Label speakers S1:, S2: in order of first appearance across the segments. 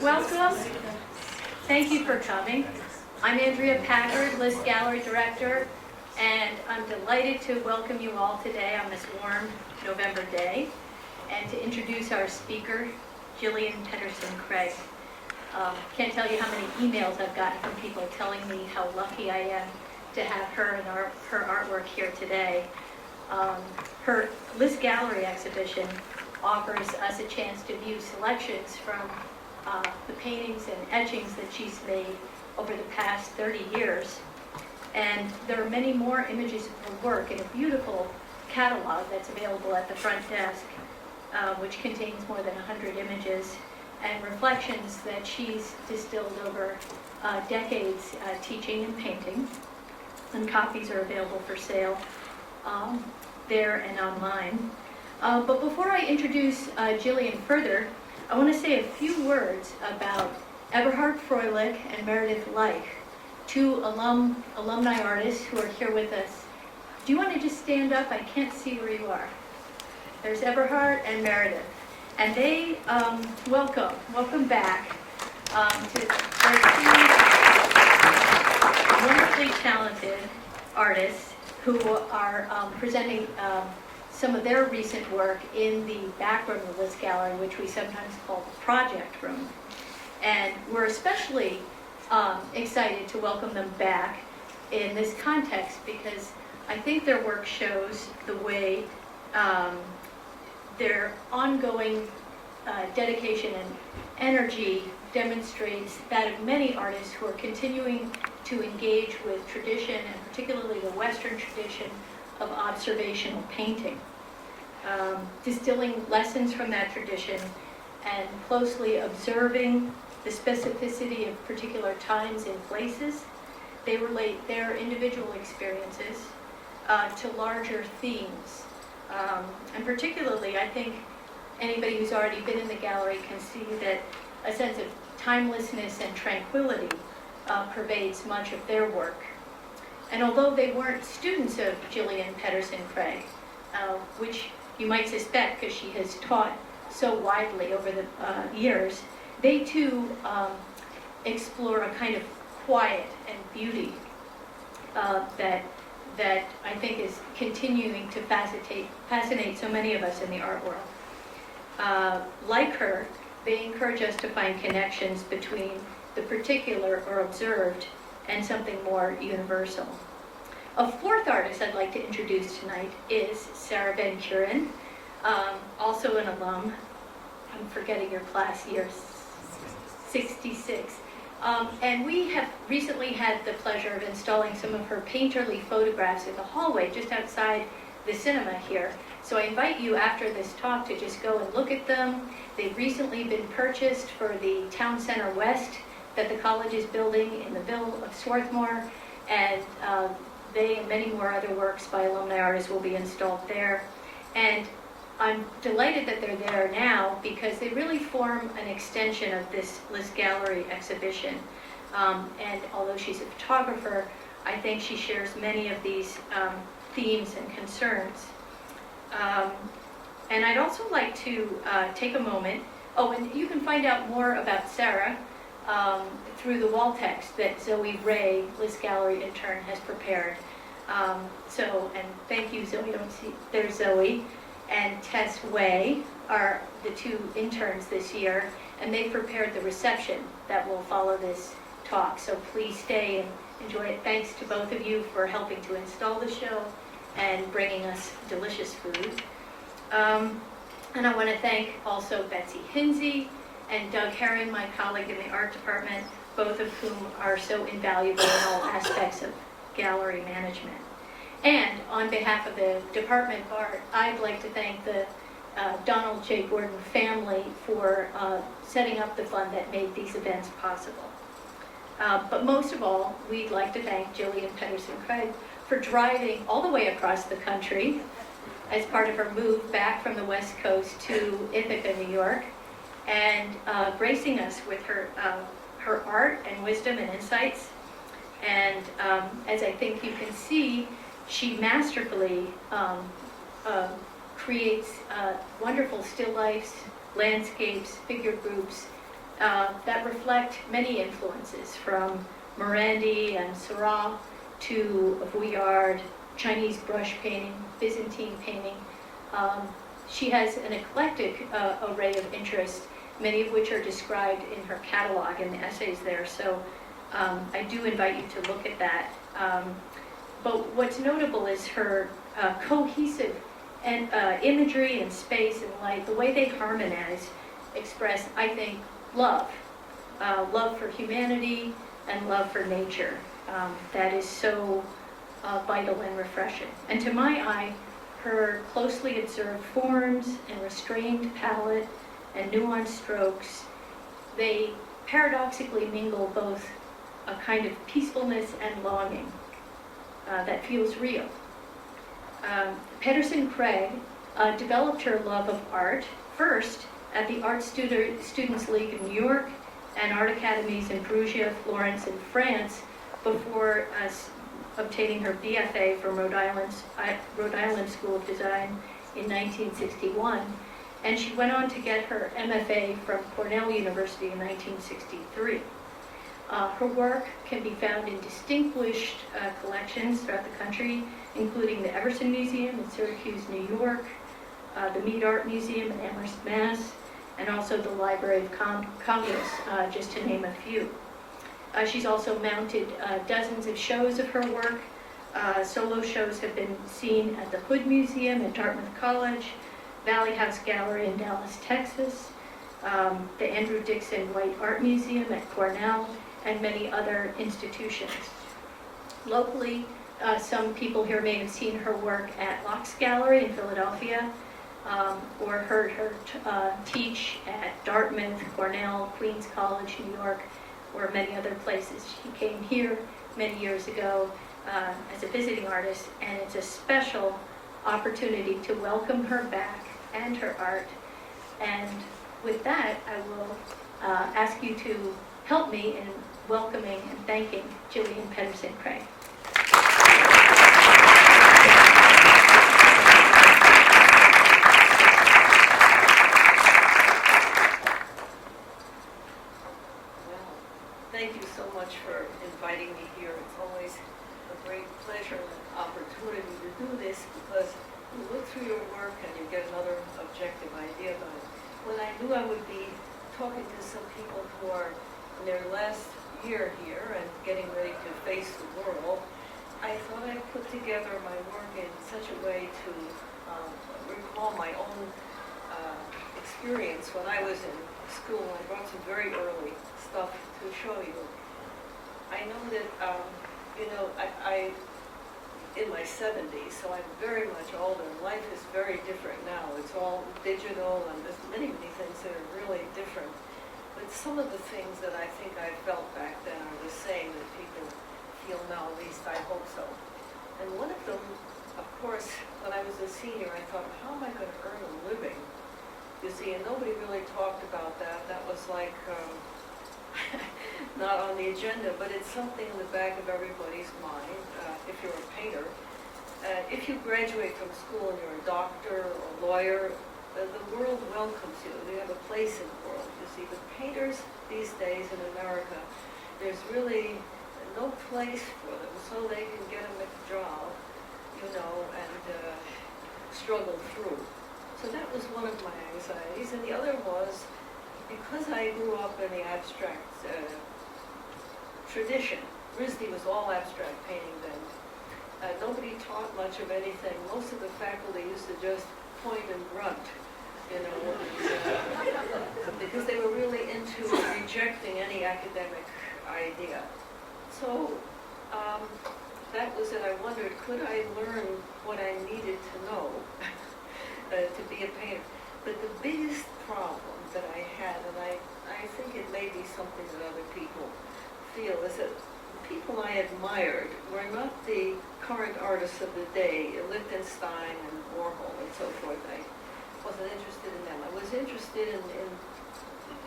S1: Welcome. Thank you for coming. I'm Andrea Packard, List Gallery Director, and I'm delighted to welcome you all today on this warm November day, and to introduce our speaker, Gillian Pederson-Krag. Can't tell you how many emails I've gotten from people telling me how lucky I am to have her and her artwork here today. Her List Gallery exhibition offers us a chance to view selections from the paintings and etchings that she's made over the past 30 years. And there are many more images of her work in a beautiful catalog that's available at the front desk, which contains more than 100 images and reflections that she's distilled over decades teaching and painting. And copies are available for sale there and online. But before I introduce Gillian further, I want to say a few words about Eberhard Froelich and Meredith Leich, two alumni artists who are here with us. Do you want to just stand up? I can't see where you are. There's Eberhard and Meredith. And they welcome back to their two wonderfully talented artists who are presenting some of their recent work in the back room of this gallery, which we sometimes call the project room. And we're especially excited to welcome them back in this context because I think their work shows the way their ongoing dedication and energy demonstrates that of many artists who are continuing to engage with tradition, and particularly the Western tradition of observational painting, distilling lessons from that tradition and closely observing the specificity of particular times and places. They relate their individual experiences to larger themes. And particularly, I think anybody who's already been in the gallery can see that a sense of timelessness and tranquility pervades much of their work. And although they weren't students of Gillian Pederson-Krag, which you might suspect because she has taught so widely over the years, they too explore a kind of quiet and beauty that I think is continuing to fascinate so many of us in the art world. Like her, they encourage us to find connections between the particular or observed and something more universal. A fourth artist I'd like to introduce tonight is Sarah Van Kuren, also an alum. I'm forgetting your class year, 66. And we have recently had the pleasure of installing some of her painterly photographs in the hallway just outside the cinema here. So I invite you after this talk to just go and look at them. They've recently been purchased for the Town Center West that the college is building in the Ville of Swarthmore, and they and many more other works by alumni artists will be installed there. And I'm delighted that they're there now because they really form an extension of this List Gallery exhibition. And although she's a photographer, I think she shares many of these themes and concerns. And I'd also like to take a moment. Oh, and you can find out more about Sarah through the wall text that Zoe Ray, List Gallery intern, has prepared. And thank you, Zoe. I don't see, there's Zoe. And Tess Way are the two interns this year, and they prepared the reception that will follow this talk. So please stay and enjoy it. Thanks to both of you for helping to install the show and bringing us delicious food. And I want to thank also Betsy Hinsey and Doug Herring, my colleague in the art department, both of whom are so invaluable in all aspects of gallery management. And on behalf of the Department of Art, I'd like to thank the Donald J. Gordon family for setting up the fund that made these events possible. But most of all, we'd like to thank Gillian Pederson-Krag for driving all the way across the country as part of her move back from the West Coast to Ithaca, New York, and gracing us with her art and wisdom and insights. And as I think you can see, she masterfully creates wonderful still lifes, landscapes, figure groups, that reflect many influences, from Morandi and Seurat to Vuillard, Chinese brush painting, Byzantine painting. She has an eclectic array of interests, many of which are described in her catalog and the essays there. So I do invite you to look at that. But what's notable is her cohesive and imagery and space and light, the way they harmonize, express, I think, love. Love for humanity and love for nature. That is so vital and refreshing. And to my eye, her closely observed forms and restrained palette and nuanced strokes, they paradoxically mingle both a kind of peacefulness and longing that feels real. Pederson-Krag developed her love of art first at the Art Students League in New York and art academies in Perugia, Florence, and France before obtaining her BFA from Rhode Island School of Design in 1961. And she went on to get her MFA from Cornell University in 1963. Her work can be found in distinguished collections throughout the country, including the Everson Museum in Syracuse, New York, the Mead Art Museum in Amherst, Mass., and also the Library of Congress, just to name a few. She's also mounted dozens of shows of her work. Solo shows have been seen at the Hood Museum at Dartmouth College, Valley House Gallery in Dallas, Texas, the Andrew Dixon White Art Museum at Cornell, and many other institutions. Locally, some people here may have seen her work at Locke's Gallery in Philadelphia, or heard her teach at Dartmouth, Cornell, Queens College, New York, or many other places. She came here many years ago as a visiting artist, and it's a special opportunity to welcome her back and her art. And with that, I will ask you to help me in welcoming and thanking Gillian Pederson-Krag.
S2: Thank you so much for inviting me here. It's always a great pleasure and an opportunity to do this, because you look through your work and you get another objective idea about it. When I knew I would be talking to some people who are in their last year here and getting ready to face the world, I thought I'd put together my work in such a way to recall my own experience when I was in school. I brought some very early stuff to show you. I know that, I in my 70s, so I'm very much older. Life is very different now. It's all digital, and there's many, many things that are really different. But some of the things that I think I felt back then are the same that people feel now, at least I hope so. And one of them, of course, when I was a senior, I thought, how am I going to earn a living? You see, and nobody really talked about that. That was like, not on the agenda, but it's something in the back of everybody's mind, if you're a painter. If you graduate from school and you're a doctor or lawyer, the world welcomes you. You have a place in the world, you see. But painters these days in America, there's really no place for them, so they can get a job, and struggle through. So that was one of my anxieties. And the other was, because I grew up in the abstract tradition, RISD was all abstract painting then. Nobody taught much of anything. Most of the faculty used to just point and grunt, because they were really into rejecting any academic idea. So that was it. I wondered, could I learn what I needed to know to be a painter? But the biggest problem that I had, and I think it may be something that other people feel, is that the people I admired were not the current artists of the day, Lichtenstein and Warhol and so forth. I wasn't interested in them. I was interested in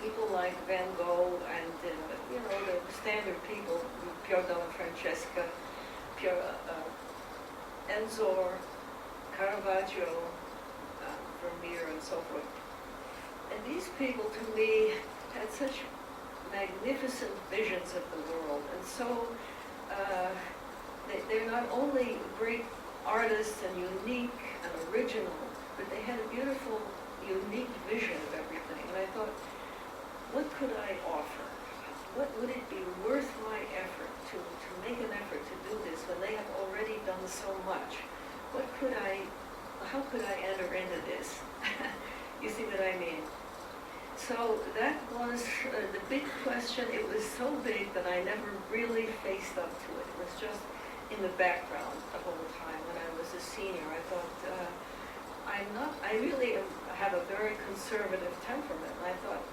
S2: people like Van Gogh and, the standard people, Piero della Francesca, Enzor, Caravaggio, Vermeer, and so forth. And these people, to me, had such magnificent visions of the world. And so they're not only great artists and unique and original, but they had a beautiful, unique vision of everything. And I thought, what could I offer? What would it be worth my effort to make an effort to do this when they have already done so much? How could I enter into this? You see what I mean? So that was the big question. It was so big that I never really faced up to it. It was just in the background the whole time. When I was a senior, I thought, I really have a very conservative temperament. And I thought,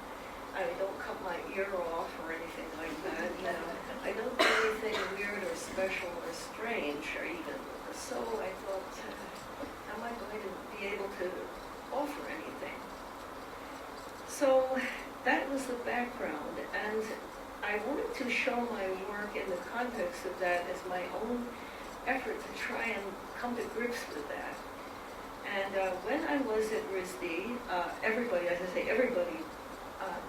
S2: I don't cut my ear off or anything like that, you know. I don't do anything weird or special or strange or even. So I thought, am I going to be able to offer anything? So that was the background, and I wanted to show my work in the context of that as my own effort to try and come to grips with that. And when I was at RISD, everybody, as I say, everybody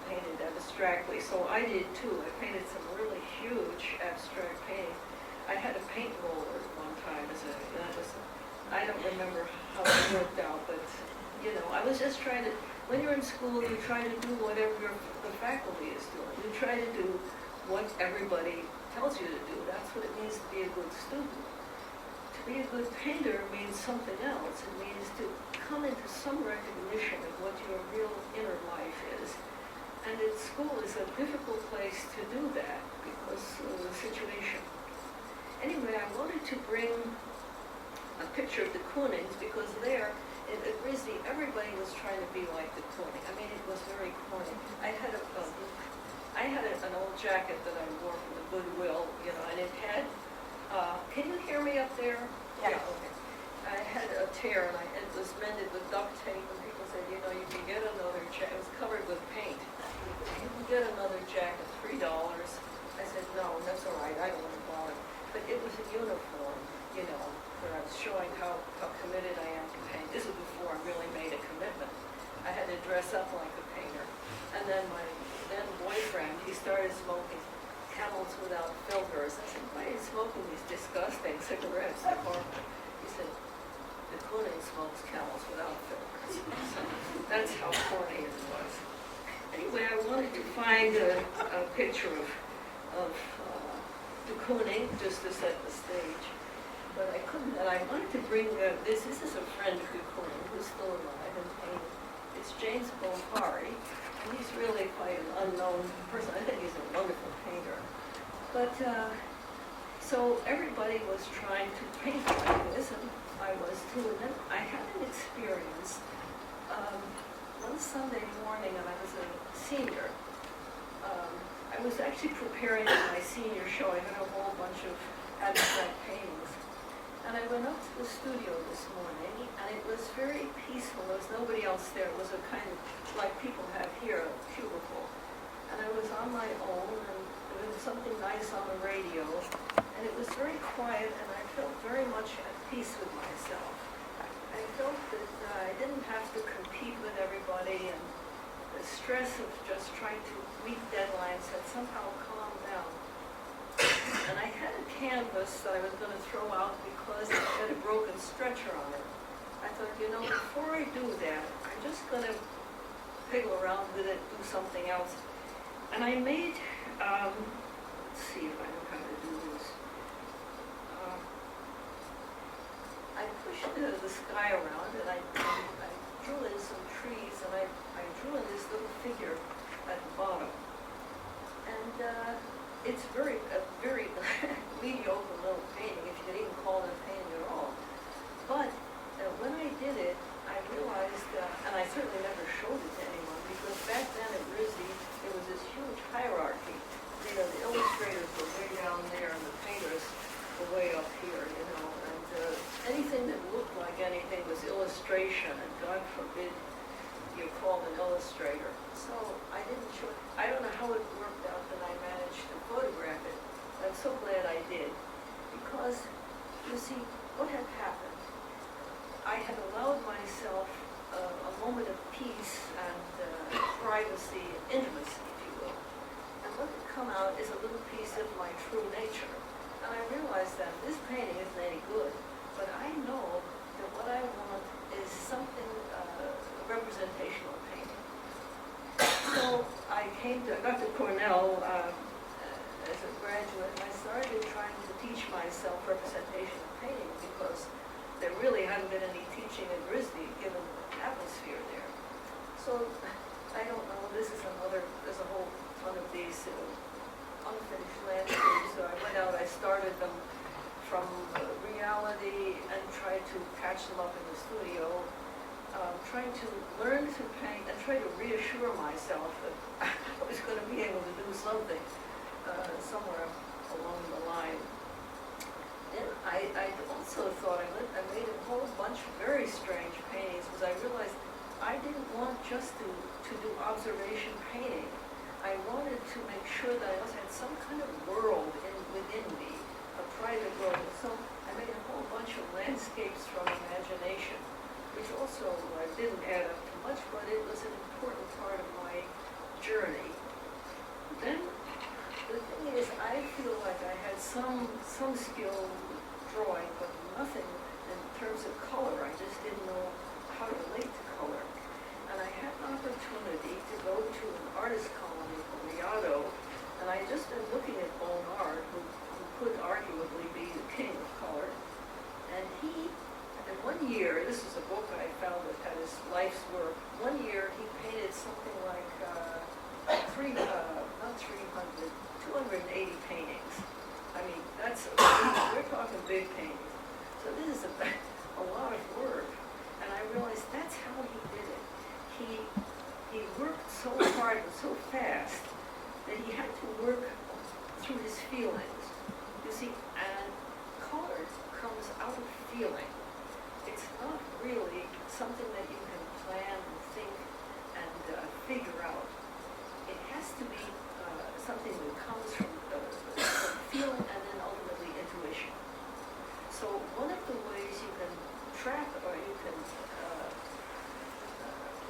S2: painted abstractly, so I did too. I painted some really huge abstract paintings. I had a paint roller one time I don't remember how it worked out, but you know, I was just trying to, when you're in school, you try to do whatever the faculty is doing. You try to do what everybody tells you to do. That's what it means to be a good student. To be a good painter means something else. It means to come into some recognition of what your real inner life is. And school is a difficult place to do that because of the situation. Anyway, I wanted to bring a picture of the Koonings because there, at RISD, everybody was trying to be like the Kooning. I mean, it was very corny. I had an old jacket that I wore from the Goodwill, you know, and it had, can you hear me up there?
S3: Yeah.
S2: Okay. I had a tear, and it was mended with duct tape, and people said, you know, you can get another jacket. It was covered with paint. You can get another jacket, $3. I said, no, that's all right, I don't want to bother. But it was a uniform, you know, where I was showing how committed I am to paint. This was before I really made a commitment. I had to dress up like a painter. And then my then boyfriend, he started smoking Camels without filters. I said, why are you smoking these disgusting cigarettes? They're horrible. He said, the Kooning smokes Camels without filters. So that's how corny it was. Anyway, I wanted to find a picture of the Kooning just to set the stage. But I couldn't, and I wanted to bring this is a friend of the Kooning who's still alive and painted. It's James Bohari, and he's really quite an unknown person. I think he's a wonderful painter. But, so everybody was trying to paint like this, and I was too. And then I had an experience one Sunday morning, and I was a senior. I was actually preparing for my senior show. I had a whole bunch of abstract paintings. And I went up to the studio this morning, and it was very peaceful. There was nobody else there. It was a kind of, like people have here, a cubicle. And I was on my own, and there was something nice on the radio. And it was very quiet, and I felt very much at peace with myself. I felt that I didn't have to compete with everybody, and the stress of just trying to meet deadlines had somehow calmed down. And I had a canvas that I was going to throw out because it had a broken stretcher on it. I thought, you know, before I do that, I'm just going to piggle around with it, do something else. And I made, let's see if I know how to do this. I pushed the sky around, and I drew in some trees, and I drew in this little figure at the bottom. And it's a very mediocre little painting, if you could even call it a painting at all. But when I did it, I realized, and I certainly never showed it to anyone, because back then at RISD, there was this huge hierarchy. You know, the illustrators were way down there, and the painters were way up here, you know. And anything that looked like anything was illustration, and God forbid you're called an illustrator. So I didn't show it. I don't know how it worked out that I managed to photograph it. I'm so glad I did. Because, you see, what had happened? I had allowed myself a moment of peace and privacy and intimacy, if you will. And what would come out is a little piece of my true nature. And I realized that this painting isn't any good, but I know that what I want is something, representational painting. So I got to Cornell as a graduate, and I started trying to teach myself representation of painting because there really hadn't been any teaching at RISD given the atmosphere there. So I don't know, there's a whole ton of these unfinished landscapes. So I went out, I started them from reality and tried to patch them up in the studio, trying to learn to paint and try to reassure myself that I was going to be able to do something somewhere along the line. Then I also thought I made a whole bunch of very strange paintings because I realized I didn't want just to do observation painting. I wanted to make sure that I also had some kind of world within me, a private world. So I made a whole bunch of landscapes from imagination, which also didn't add up to much, but it was an important part of my journey. Then the thing is, I feel like I had some skill drawing, but nothing in terms of color. I just didn't know how to relate to color. And I had an opportunity to go to an artist colony called Rialto, and I had just been looking at Bonnard, who could arguably be the king of color. And he, in 1 year, this is a book I found that had his life's work. 1 year he painted something like 280 paintings. I mean, we're talking big paintings. So this is a lot of work. And I realized that's how he did it. He worked so hard and so fast that he had to work through his feelings. You see, and color comes out of feeling. It's not really something that you can plan and think and figure out. It has to be something that comes from feeling and then ultimately intuition. So one of the ways you can track or you can,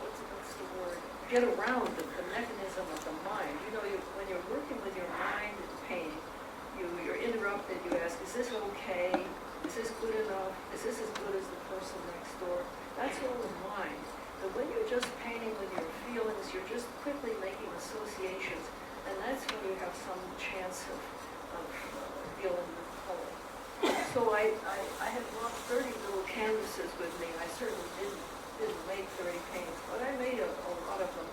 S2: what's the word, get around the mechanism of the mind. You know, when you're working with your mind in painting, you're interrupted, you ask, is this okay? Is this good enough? Is this as good as the person next door? That's all the mind. But when you're just painting with your feelings, you're just quickly making associations, and that's when you have some chance of dealing with color. So I had brought 30 little canvases with me. I certainly didn't make 30 paintings, but I made a lot of them.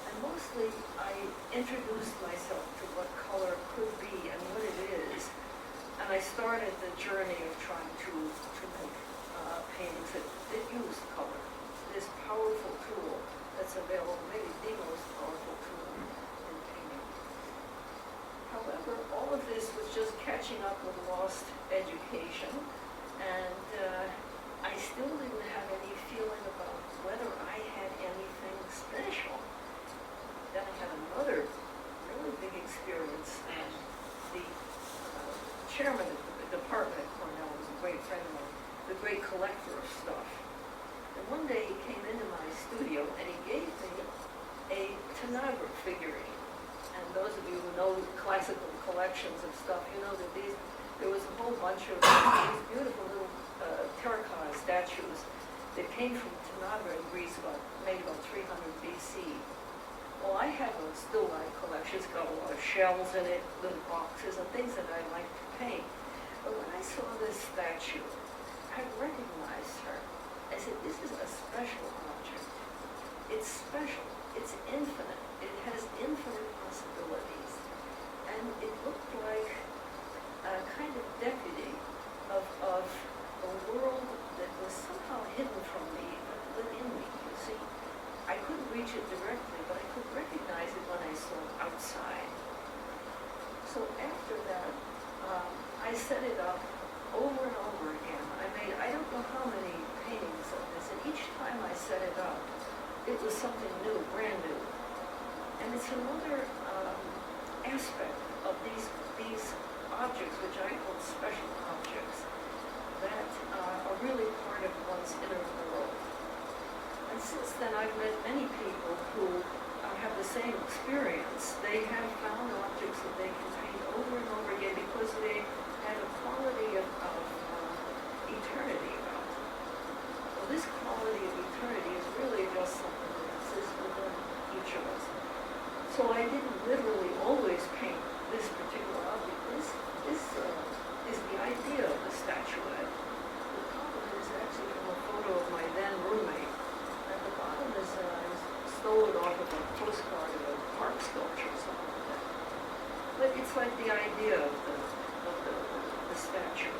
S2: And mostly I introduced myself to what color could be and what it is. And I started the journey of trying to make paintings that use color, this powerful tool that's available, maybe the most powerful tool in painting. However, all of this was just catching up with lost education, and I still didn't have any feeling about whether I had anything special. Then I had another really big experience, and the chairman of the department at Cornell was a great friend of mine, the great collector of stuff. And one day he came into my studio and he gave me a Tanagra figurine. And those of you who know classical collections of stuff, you know that there was a whole bunch of these beautiful little terracotta statues that came from Tanagra in Greece, made about 300 BC. Well, I have a still life collection. It's got a lot of shells in it, little boxes, and things that I like to paint. But when I saw this statue, I recognized her. I said, this is a special object. It's special. It's infinite. It has infinite possibilities. And it looked like a kind of deputy of a world that was somehow hidden from me, but within me, you see. I couldn't reach it directly, but I could recognize it when I saw it outside. So after that, I set it up over and over again. I don't know how many paintings of this, and each time I set it up, it was something new, brand new. And it's another aspect of these objects, which I call special objects, that are really part of one's inner world. And since then, I've met many people who have have the same experience. They have found objects that they can paint over and over again because they had a quality of eternity about them. Well, this quality of eternity is really just something that exists within each of us. So I didn't literally always paint this particular object. This is the idea of the statuette. The cover is actually from a photo of my then roommate. At the bottom is stole it off of a postcard of a park sculpture or something like that. But it's like the idea of the statue.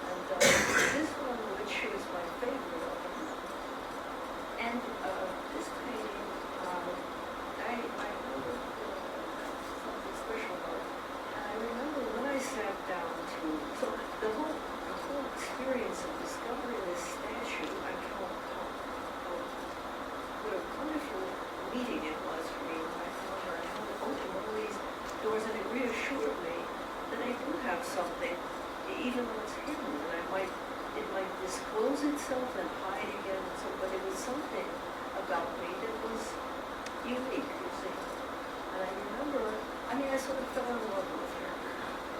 S2: And this one, which is my favorite of them, and this painting, I remember something special about it. And I remember when I sat down to, so the whole experience of discovering this statue, I felt what a wonderful meeting it was for me when I found her. I found open all these doors, and it reassured me that I do have something, even though it's hidden, and it might disclose itself and hide again, and so, but it was something about me that was unique, you see. And I remember, I sort of fell in love with her.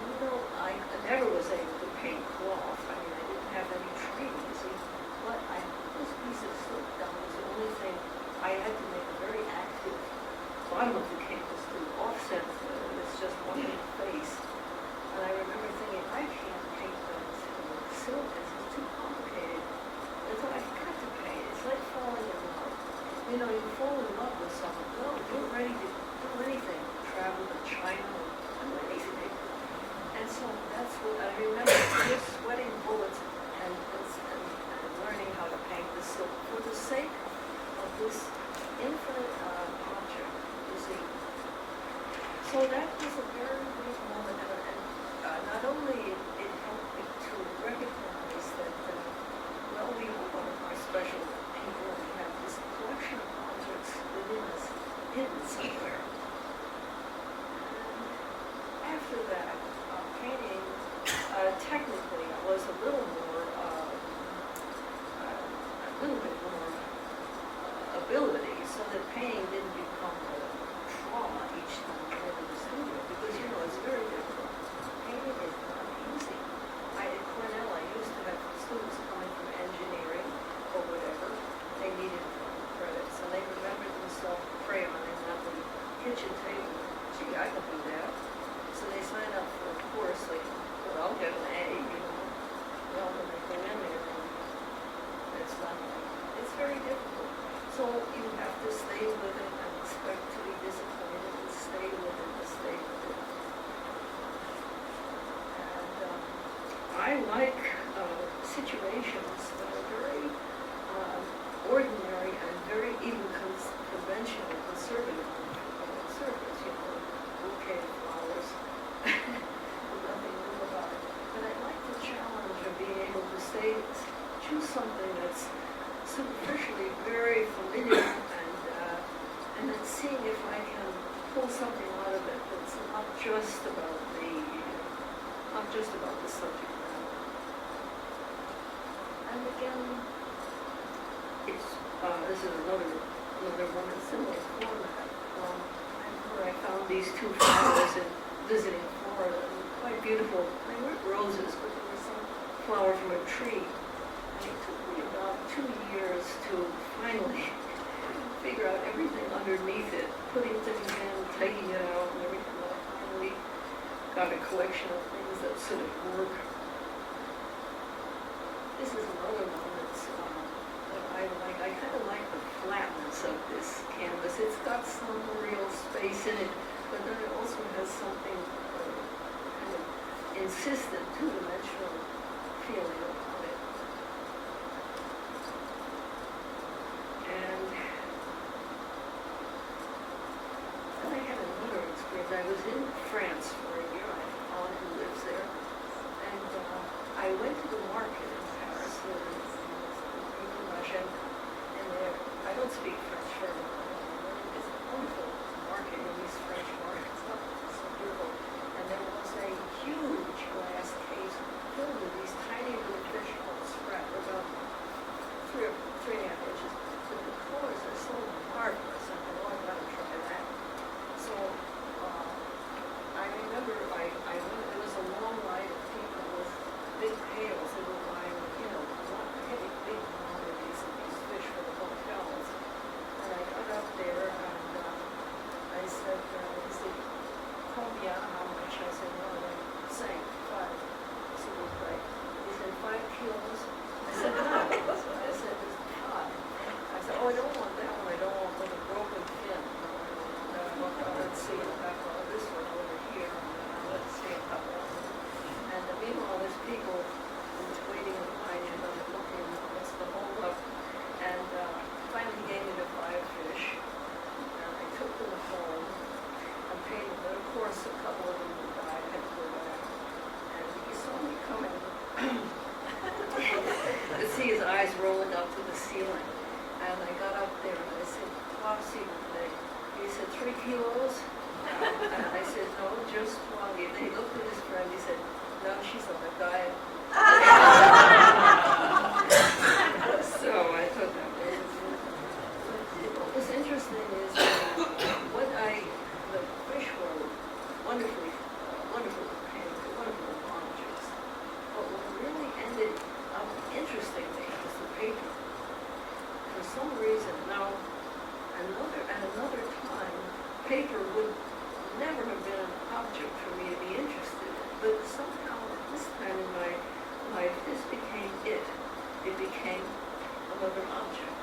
S2: And I never was able to paint cloth. I didn't have any training, you see. But this piece of silk down was the only thing. I had to make a very active bottom of the canvas to offset it's just one little face. And I remember thinking, I can't paint that silk. It's too complicated. And so I've got to paint. It's like falling in love. You fall in love with someone. Well, you're ready to do anything. Travel to China or do anything. And so that's what I remember. Just sweating bullets and learning how to paint the silk for the sake of this infinite object, you see. So that was a very big moment, and not only it helped me to recognize that, we all are special people, and we have this collection of objects within us, hidden somewhere. And after that, painting, technically, was a little bit more ability, so that painting didn't become a trauma each time I went to the studio, because it's very difficult. Painting is not easy. At Cornell, I used to have students coming from engineering or whatever. They needed credits, and they remembered themselves crayoning on the kitchen table. Gee, I can do that. So they sign up for a course, like, well, I'll get an A, Well, when they go in there, it's not, it's very difficult. So you have to stay with it and expect to be disappointed and stay with it and stay with it. And I like situations that are very ordinary and very even conventional, conservative on the surface, bouquet of flowers. Nothing new about it. But I like the challenge of being able to choose something that's superficially very familiar and then seeing if I can pull something out of it that's not just about the subject matter. And again, this is another one in similar format. Where I found these two flowers in visiting Florida, and quite beautiful. They weren't roses, but they were some flower from a tree. And it took me about 2 years to finally figure out everything underneath it, putting things in, taking it out, and everything. I finally got a collection of things that sort of work. This is another one that I like. I kind of like the flatness of this canvas. It's got some real space in it, but then it also has something kind of insistent, two-dimensional feeling about it. And then I had another experience. I was in France for a year. I have an aunt who lives there. And I went to the market in Paris, in Russia, and there, I don't speak French very well. It's a wonderful market in these French markets. It's so beautiful. And there was a huge glass case filled with these tiny little fish called sprat, about 3.5 inches. But the colors are so marvelous. ceiling. And I got up there and I said, "Flopsy," he said, 3 kilos? And I said, "No, just 1." And he looked at his friend, he said, "No, she's on a diet." So I thought that what was interesting is the fish were wonderful painted, wonderful objects. But what really ended up interesting me was the paper. For some reason, now, at another time, paper would never have been an object for me to be interested in. But somehow, at this time in my life, this became it. It became another object.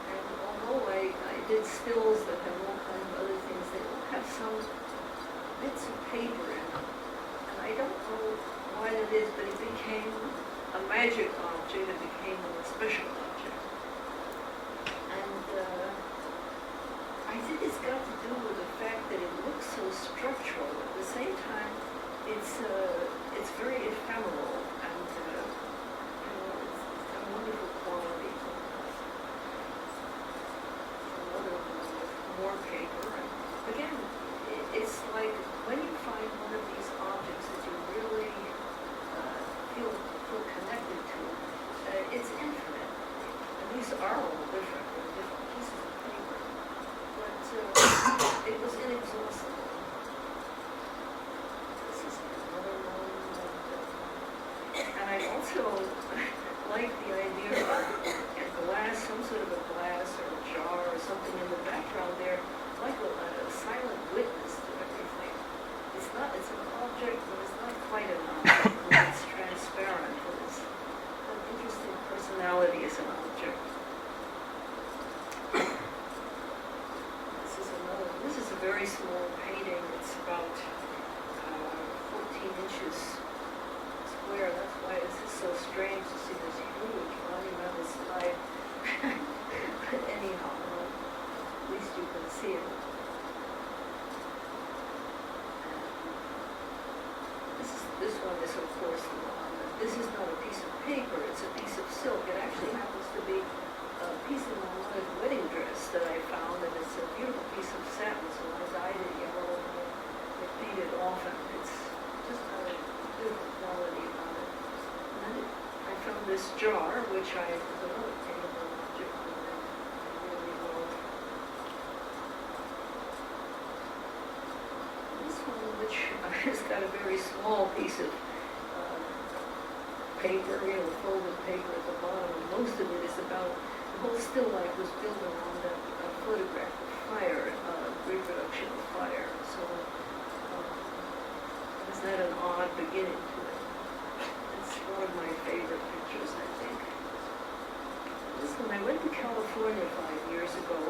S2: And although I did stills that have all kinds of other things, they all have some bits of paper in them. And I don't know why that is, but it became a magic object. It became a special object. And I think it's got to do with the fact that it looks so structural. At the same time, it's very ephemeral, and it's got a wonderful quality. Another one with more paper. And again, it's like when you find one of these objects that you really feel connected to, it's infinite. And these are all different. They're different pieces of paper. But it was inexhaustible. This is another one. And I also like the idea of a glass, some sort of a glass or a jar or something in the background there, like a silent witness to everything. It's an object, but it's not quite an object. It's transparent, but it's an interesting personality as an object. This is a very small painting. It's about 14 inches square. That's why this is so strange to see this huge monumental slide. But anyhow, at least you can see it. This one is, of course, this is not a piece of paper. It's a piece of silk. It actually happens to be a piece of my wedding dress that I found, and it's a beautiful piece of satin, so I dyed it yellow and I paint it often. It's just got a beautiful quality about it. And then I found this jar, which was another paintable object that I really love. This one, which has got a very small piece of paper, folded paper at the bottom, and most of it is about, the whole still life was built around a photograph of fire, reproduction of fire. So isn't that an odd beginning to it? It's one of my favorite pictures, I think. This one, I went to California 5 years ago.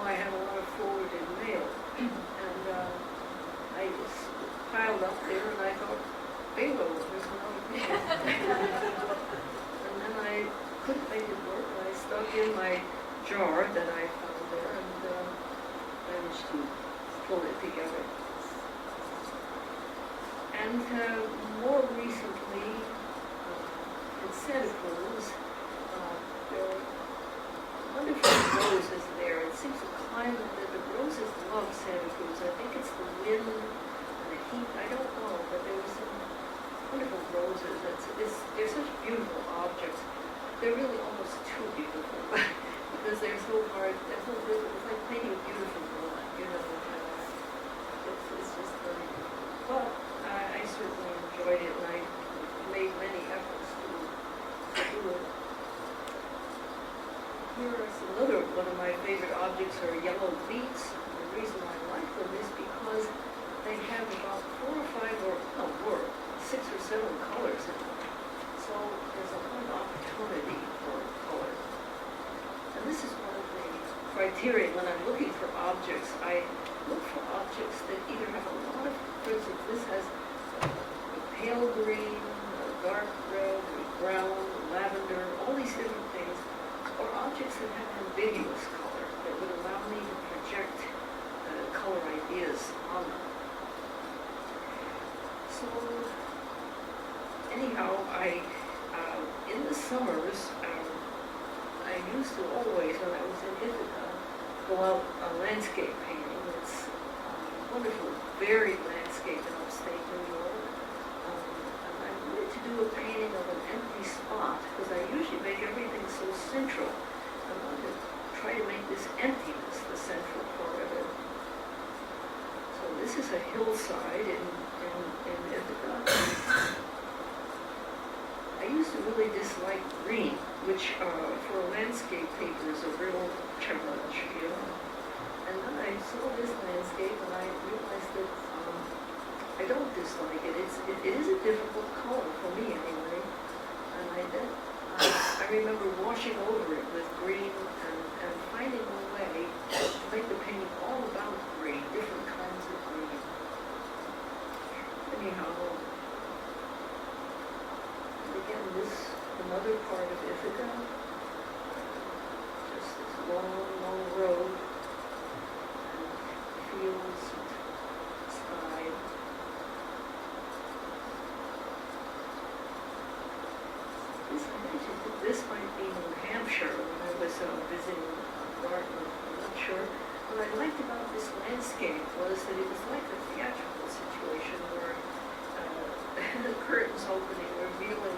S2: I had a lot of forwarded mail, and I was piled up there, and I thought, bingo, there's another picture. And then I couldn't make it work, and I stuck in my jar that I found there, and managed to pull it together. And more recently, in Santa Cruz, there are wonderful roses there. It seems a climate that the roses love Santa Cruz. I think it's the wind and the heat. I don't know, but there were some wonderful roses. They're such beautiful objects. They're really almost too beautiful because they're so hard. They're so difficult. It's like painting a beautiful woman. It's just very beautiful. But I certainly enjoyed it, and I made many efforts to do it. Here is another one of my favorite objects are yellow beets. The reason I like them is because they have about 4 or 5 or 6 or 7 colors in them. So there's a lot of opportunity for color. And this is one of the criteria when I'm looking for objects. I look for objects that either have a lot of, for instance, this has a pale green, a dark red, a brown, lavender, all these different things, or objects that have ambiguous color that would allow me to project color ideas on them. So anyhow, in the summers, I used to always, when I was in Ithaca, go out on landscape painting. It's a wonderful, varied landscape in upstate New York. And I wanted to do a painting of an empty spot, because I usually make everything so central. I wanted to try to make this emptiness the central part of it. So this is a hillside in Ithaca. I used to really dislike green, which for a landscape paper is a real challenge, you know. And then I saw this landscape and I realized that I don't dislike it. It is a difficult color for me anyway. And I remember washing over it with green and finding a way to make the painting all about green, different kinds of green. Anyhow, again, another part of Ithaca, just this long, long road, and fields, and sky. I mentioned that this might be New Hampshire when I was visiting Dartmouth, I'm not sure. What I liked about this landscape was that it was like a theatrical situation where the curtains opening, revealing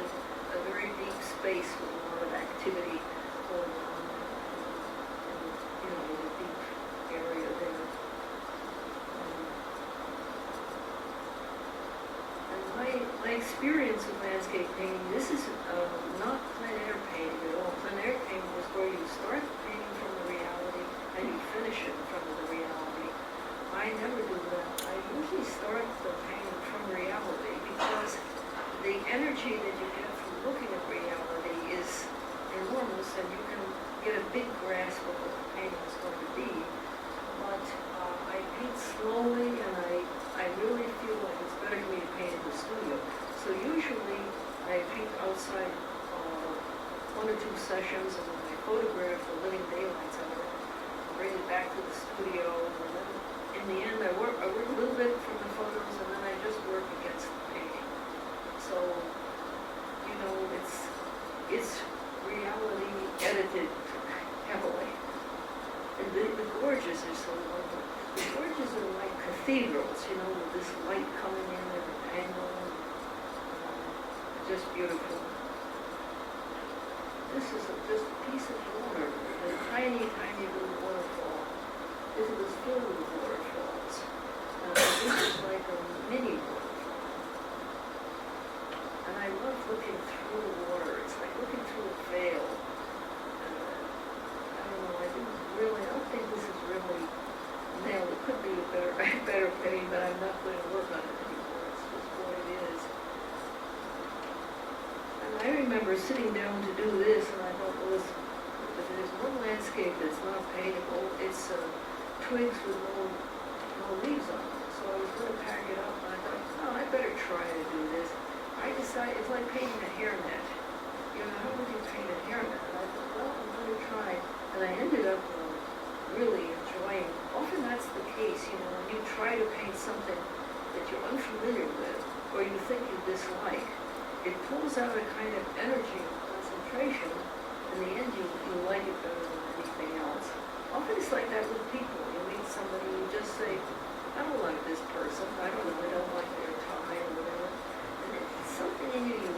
S2: a very deep space with a lot of activity going on in a deep area there. And my experience with landscape painting, this is not plein air painting at all. Plein air painting is where you start the painting from the reality and you finish it in front of the reality. I never do that. I usually start the painting from reality because the energy that you get from looking at reality is enormous and you can get a big grasp of what the painting is going to be. But I paint slowly and I really feel like it's better for me to paint in the studio. So usually I paint outside 1 or 2 sessions and then I photograph the living daylights of it, bring it back to the studio, and then in the end I work a little bit from the photos and then I just work against the painting. So, you know, it's reality edited heavily. And the gorges are so lovely. The gorges are like cathedrals, you know, with this light coming in at an angle. Just beautiful. This is just a piece of water, a tiny, tiny little waterfall. This was filled with waterfalls. This is like a mini waterfall. And I love looking through the water. It's like looking through a veil. I don't know, I don't think this is really nailed. It could be a better painting, but I'm not going to work on it anymore. It's just what it is. And I remember sitting down to do this, and I thought, well, there's one landscape that's not paintable. It's twigs with no leaves on them. So I was going to pack it up, and I thought, oh, I better try to do this. I decided, it's like painting a hairnet. You know, how would you paint a hairnet? And I thought, well, I'm going to try. And I ended up really enjoying, often that's the case, you know, when you try to paint something that you're unfamiliar with, or you think you dislike, it pulls out a kind of energy and concentration. In the end, you like it better than anything else. Often it's like that with people. You meet somebody, you just say, I don't like this person. I don't know, I don't like their tie or whatever. And it's something in you,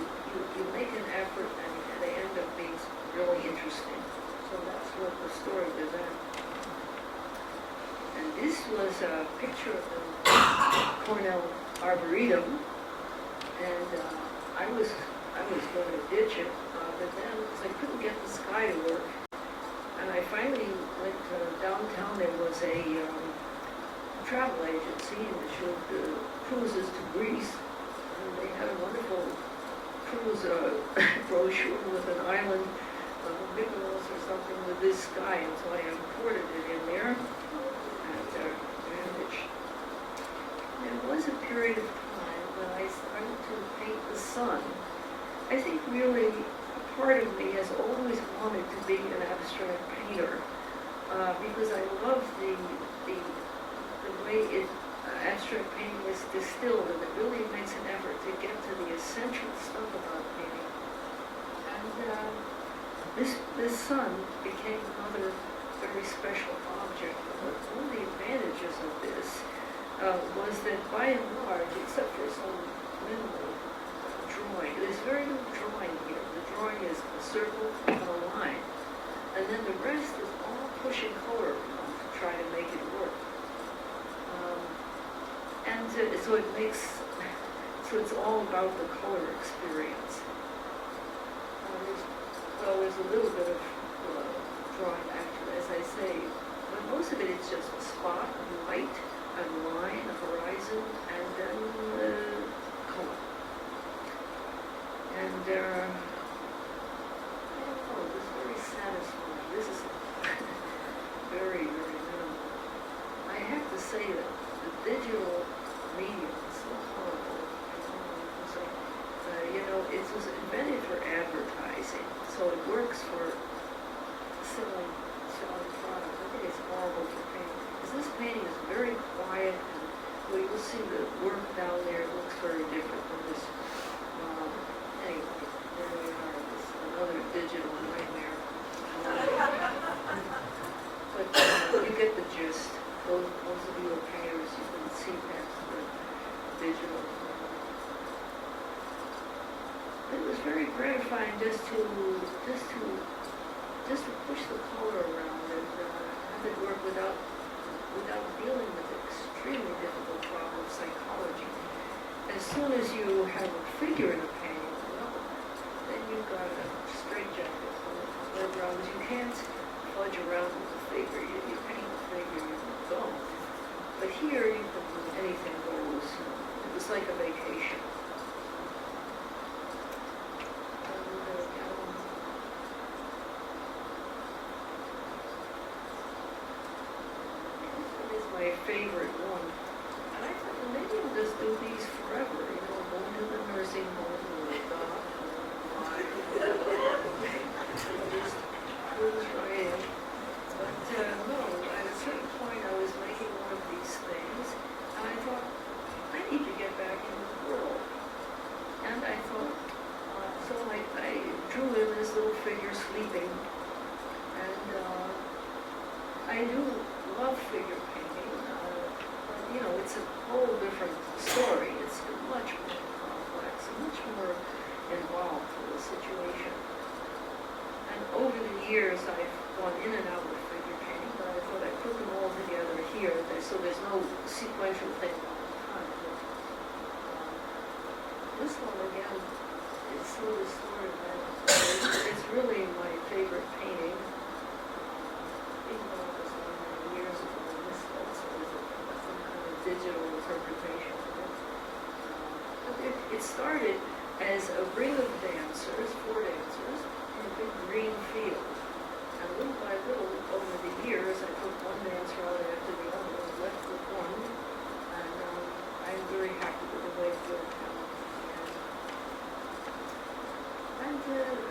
S2: you make an effort and they end up being really interesting. So that's what the story was at. And this was a picture of the Cornell Arboretum. And I was going to ditch it, but then because I couldn't get the sky to work, and I finally went downtown. There was a travel agency that showed cruises to Greece, and they had a wonderful cruise brochure with an island, Mykonos or something, with this sky, and so I imported it in there and managed. There was a period of time when I started to paint the sun. I think really a part of me has always wanted to be an abstract painter because I love the way abstract painting is distilled, and it really makes an effort to get to the essential stuff about painting. And this sun became another very special object. One of the advantages of this was that by and large, except for some minimal drawing, there's very little drawing here. The drawing is a circle and a line, and then the rest is all pushing color around to try to make it work. So it makes, so it's all about the color experience. There's a little bit of drawing action, as I say, but most of it is just a spot, a light, a line, a horizon, and then color. And I don't know, it was very satisfying. This is very, very minimal. I have to say that the digital medium is so horrible. It was invented for advertising, so it works for selling products. I think it's horrible for painting. Because this painting is very quiet, and well, you'll see the work down there looks very different from this. Anyway, there we are. This is another digital nightmare. But you get the gist. Those of you who are painters, you can see past the digital. It was very gratifying just to push the color around and have it work without dealing with the extremely difficult problem of psychology. As soon as you have a figure in a painting, well, then you've got a straitjacket around. You can't fudge around with the figure. You paint the figure, you go. But here, you can do anything goes. It was like a vacation. My favorite one. And I thought, well, maybe I'll just do these forever, go to the nursing home or the doctor. Just cruise right in. But no, at a certain point I was making one of these things, and I thought, I need to get back into the world. And I thought, so I drew in this little figure sleeping, and I do love figure painting. It's a whole different story. It's much more complex and much more involved in the situation. And over the years, I've gone in and out of figure painting, but I thought I'd put them all together here, so there's no sequential thing all the time. This one, again, is so distorted that it's really my favorite painting. Even though it was done years ago, this also is some kind of digital interpretation of it. But it started as a ring of dancers, 4 dancers, in a big green field. And little by little, over the years, I took one dancer out after the other and left with one. And I'm very happy with the way it worked out. And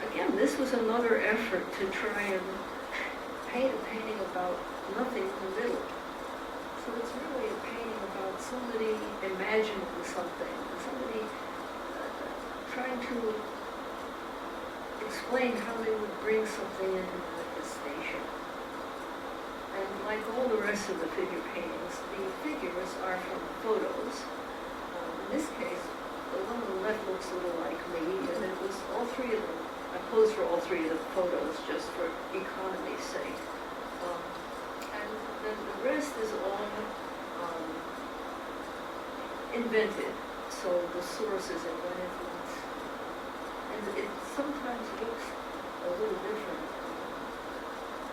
S2: again, this was another effort to try and paint a painting about nothing in the middle. So it's really a painting about somebody imagining something, somebody trying to explain how they would bring something into manifestation. And like all the rest of the figure paintings, the figures are from photos. In this case, the one on the left looks a little like me, and it was all 3 of them. I posed for all 3 of the photos just for economy's sake. And then the rest is all invented, so the source is invented. And it sometimes looks a little different.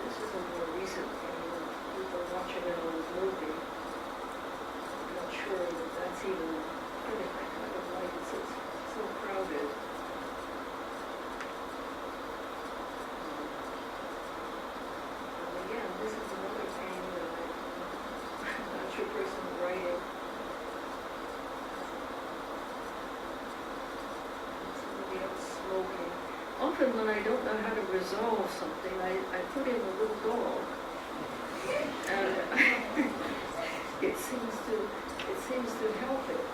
S2: This is a more recent painting. People watching it on a movie. I'm not sure that that's even finished. I kind of like it, so it's so crowded. And again, this is another painting that I'm not sure person writing. Somebody else smoking. Often when I don't know how to resolve something, I put in a little dog. And it seems to help it.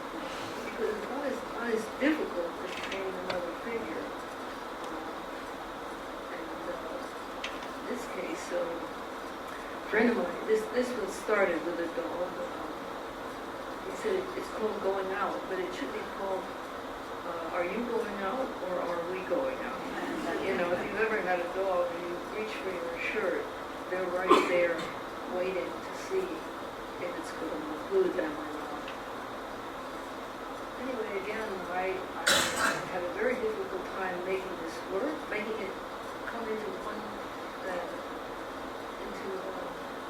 S2: Because it's not as difficult as painting another figure. And friend of mine, this one started with a dog. He said it's called Going Out, but it should be called Are You Going Out or Are We Going Out? You know, if you've ever had a dog and you reach for your shirt, they're right there waiting to see if it's going to include them or not. Anyway, again, I had a very difficult time making this work, making it come into one, into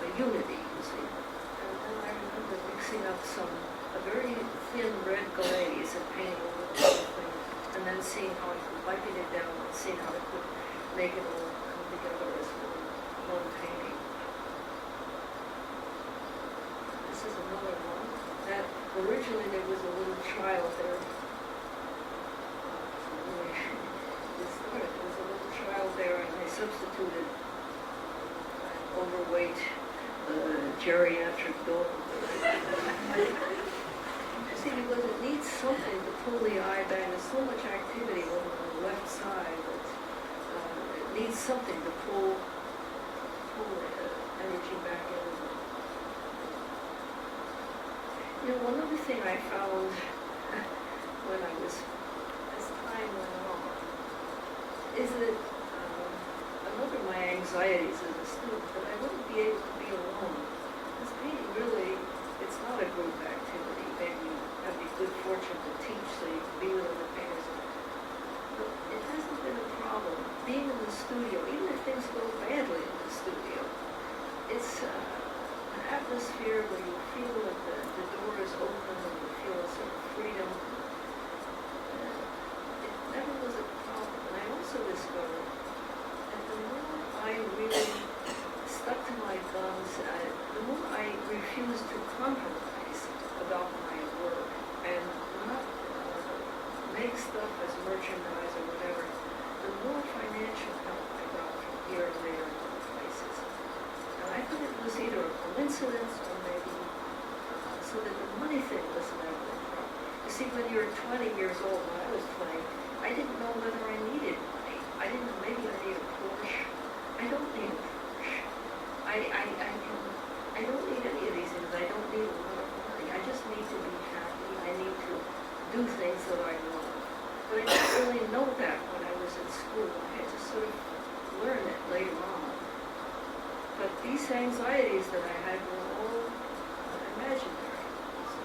S2: a unity, you see. And then I remember mixing up a very thin red glaze and painting over the whole thing, and then seeing how I could wiping it down and seeing how I could make it all come together as one painting. This is another one that originally there was a little child there. There was a little child there, and I substituted an overweight geriatric dog. See, because it needs something to pull the eye back. There's so much activity over on the left side that it needs something to pull the energy back in. You know, one other thing I found when I was, as time went on, is that another of my anxieties as a student, that I wouldn't be able to be alone. This painting really, it's not a group activity. Maybe you have the good fortune to teach so you can be with other painters. But it hasn't been a problem. Being in the studio, even if things go badly in the studio, it's an atmosphere where you feel that the door is open and you feel a sort of freedom. It never was a problem. And I also discovered that the more I really stuck to my guns, the more I refused to compromise about my work and not make stuff as merchandise or whatever, the more financial help I got from here and there and other places. And I thought it was either a coincidence or maybe so that the money thing was never a problem. You see, when you're 20 years old, when I was 20, I didn't know whether I needed money. I didn't know, maybe I need a Porsche. I don't need a Porsche. I don't need any of these things. I don't need a lot of money. I just need to be happy. I need to do things that I love. But I didn't really know that when I was in school. I had to sort of learn it later on. But these anxieties that I had were all imaginary. So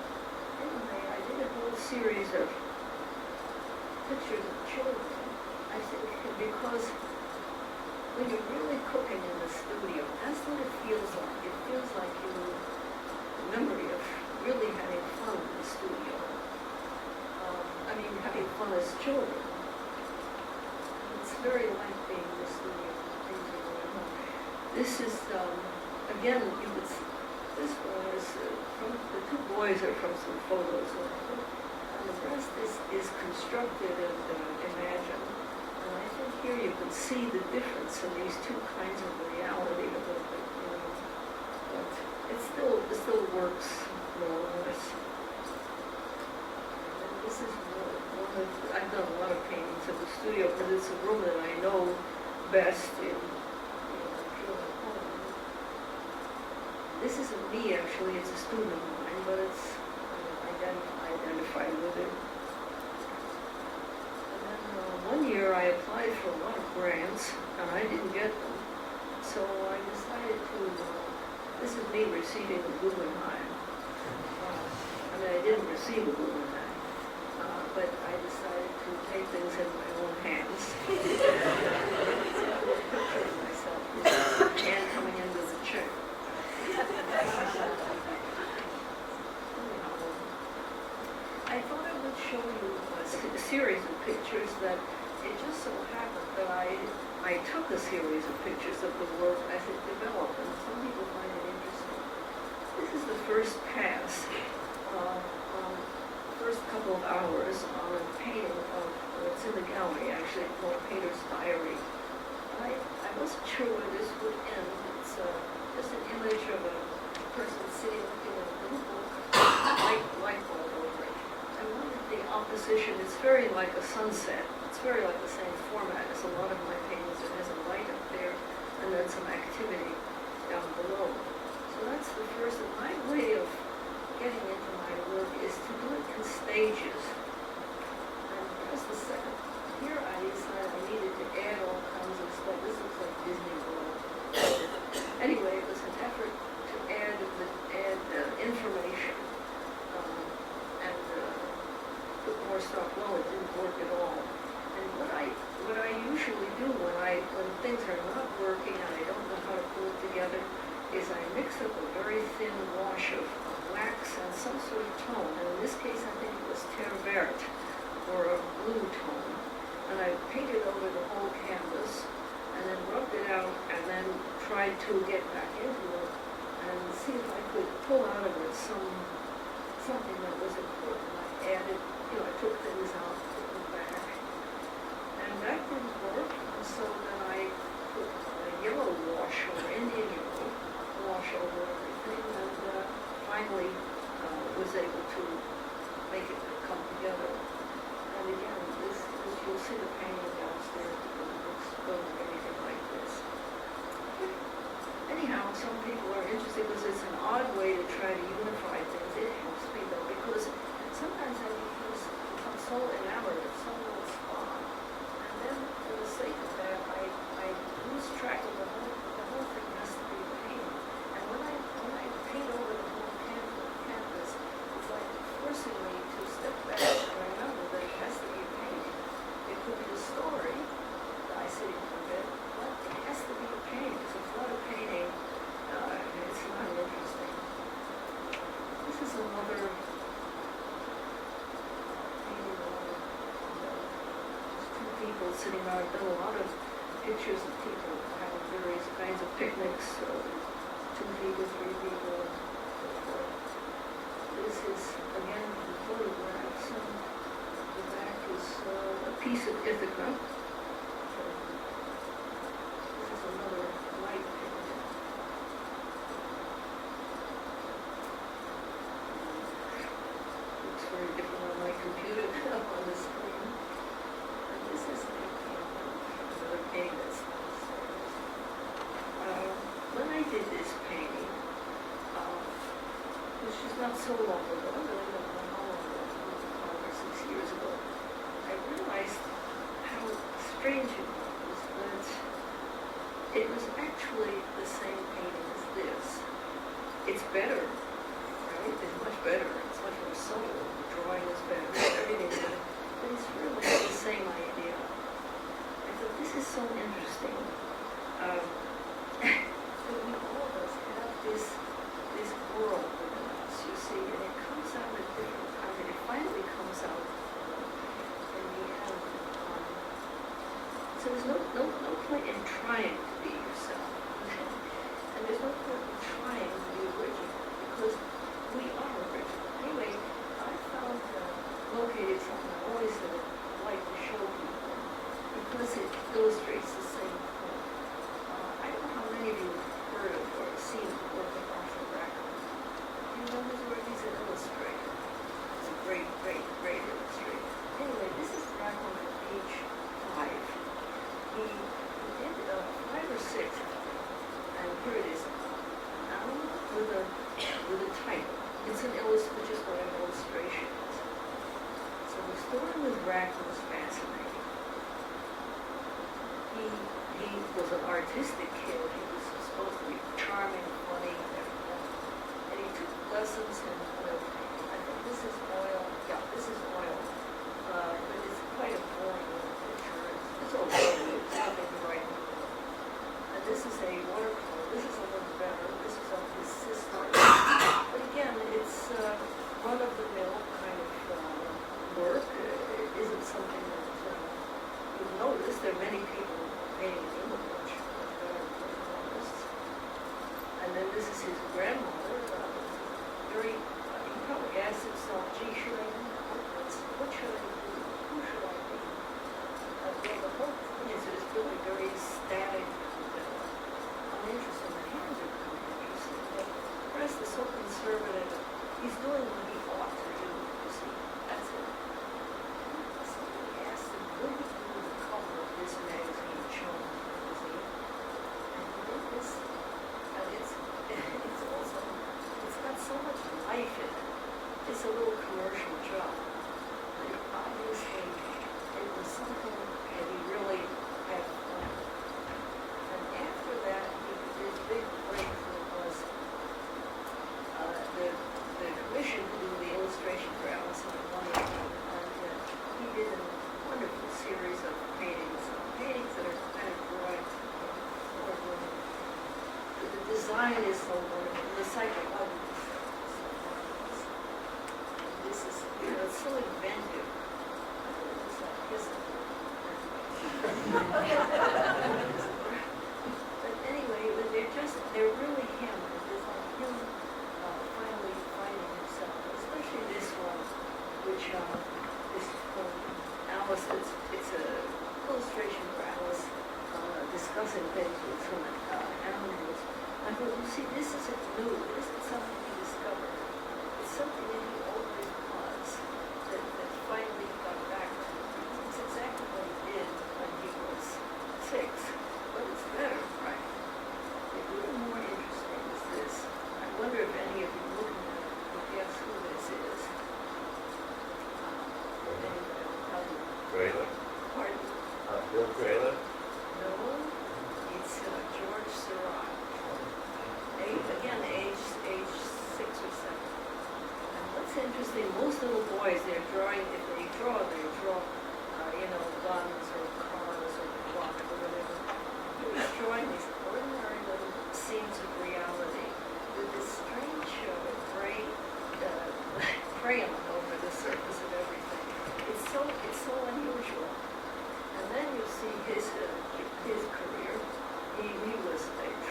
S2: anyway, I did a whole series of pictures of children. I think because when you're really cooking in the studio, that's what it feels like. It feels like the memory of really having fun in the studio. Having fun as children. It's very like being in the studio. Things are going on. This is, again, you would see, this one is from, the two boys are from some photos. And the rest is constructed and imagined. And I think here you can see the difference in these two kinds of reality a little bit, you know. But it still works more or less. And this is I've done a lot of paintings in the studio because it's a room that I know best in, feel at home. This isn't me actually, it's a student of mine, but it's identified with it. And then one year I applied for a lot of grants and I didn't get them. So I decided to, this is me receiving the Guggenheim. I didn't receive a Guggenheim. But I decided to take things in my own hands. Myself and coming in with a check. I thought I would show you a series of pictures that it just so happened that I took a series of pictures of the work as it developed, and some people find it interesting. This is the first pass. First couple of hours on a painting of, it's in the gallery actually, called Painter's Diary. I wasn't sure where this would end. It's just an image of a person sitting looking at a little book, light bulb over it. I wanted the opposition, it's very like a sunset. It's very like the same format as a lot of my paintings. It has a light up there and then some activity. down below. So that's the first, and my way of getting into my work is to do it in stages. And here's the second. Here I decided I needed to add all kinds of stuff. This looks like Disney World. Anyway, it was an effort to add information and put more stuff. Well, it didn't work at all. And what I usually do when things are not working and I don't know how to pull it together is I mix up a very thin wash of wax and some sort of tone. And in this case, I think it was terre verte or a blue tone. And I painted over the whole canvas and then rubbed it out and then tried to get back into it and see if I could pull out of it something that was important. I added, I took things out, put them back. And that didn't work, and so then I put a yellow wash or Indian yellow wash over everything, and finally was able to make it come together. And again, this you'll see the painting downstairs because it looks going anything like this. Anyhow, some people are interested because it's an odd way to try to unify things. It helps me though, because sometimes I become so enamored of someone's spot, and then for the sake of that, I lose track of the whole thing has to be painted. And when I paint over the whole canvas, it's like forcing me to step back and remember that it has to be painted. It could be a story that I see in bed, but it has to be a painting. Because if it's not a painting, it's not interesting. This is another painting of two people sitting around. I've done a lot of pictures of people having various kinds of picnics, 2 people, 3 people, and so forth. This is, again, the photographs, and the back is a piece of Ithaca. This is another light painting. Looks very different on my computer than up on the screen. And this is another painting that's downstairs. When I did this painting, which is not so long ago, I really don't know how long ago, 5 or 6 years ago, I realized how strange it was that it was actually the same painting as this. It's better, right? It's much better. It's much more subtle. The drawing is better. Everything's better. But it's really the same idea. I thought this is so interesting. That we all of us have this world within us, you see, and it comes out at different times, and it finally comes out in the end. So there's no point in trying to be yourself, and there's no point in trying to be original, because we are original. Anyway, I found located something I always like to show people, because it illustrates the same point. I don't know how many of you have heard of or seen the work of Arthur Rackham. You know his work? He's an illustrator. He's a great illustrator. Anyway, this is Rackham at age 5. He did 5 or 6, and here it is. Now with a title. It's an which is what an illustration is. So the story with Rackham is fascinating. He was an artistic kid. He was supposed to be charming, funny, and he took lessons in oil painting. I think this is oil. Yeah, this is oil. But it's quite a boring little picture. It's okay. It's nothing to write home about. And this is a watercolor. This is a little better. This is of his sister. But again, it's run-of-the-mill kind of work. It isn't something that you've noticed. There are many people painting him much better artists. And then this is his grandmother. He probably asked himself, gee, should I do portraits? What should I do? Who should I be? The whole thing is it's really very static. Uninteresting. The hands are kind of interesting. But the rest is so conservative. He's doing what he ought to do, you see. That's it. Somebody asked him, will you do the cover of this magazine, Children's Magazine? And he did this, and it's design is so wonderful, the psychology is so marvelous. This is, you know, it's so inventive. It's like his. But anyway, they're really him. It's like him finally finding himself, especially this one, which is from Alice. It's a illustration for Alice discussing things with some animals. I thought, you see, this isn't new. It isn't something he discovered. It's something that he always was, that finally got back to. It's exactly what he did when he was 6, but it's better, right? It's even more interesting is this. I wonder if any of you looking at it will guess who this is. Anybody will tell you.
S3: Trailer?
S2: Pardon?
S3: Bill Trailer?
S2: No, it's George Seurat. Again, age 6 or 7. And what's interesting, most little boys, they're drawing, if they draw, you know, guns or cars or clock or whatever. He was drawing these ordinary little scenes of reality with this strange gray crayon over the surface of everything. It's so unusual. And then you see his career. He was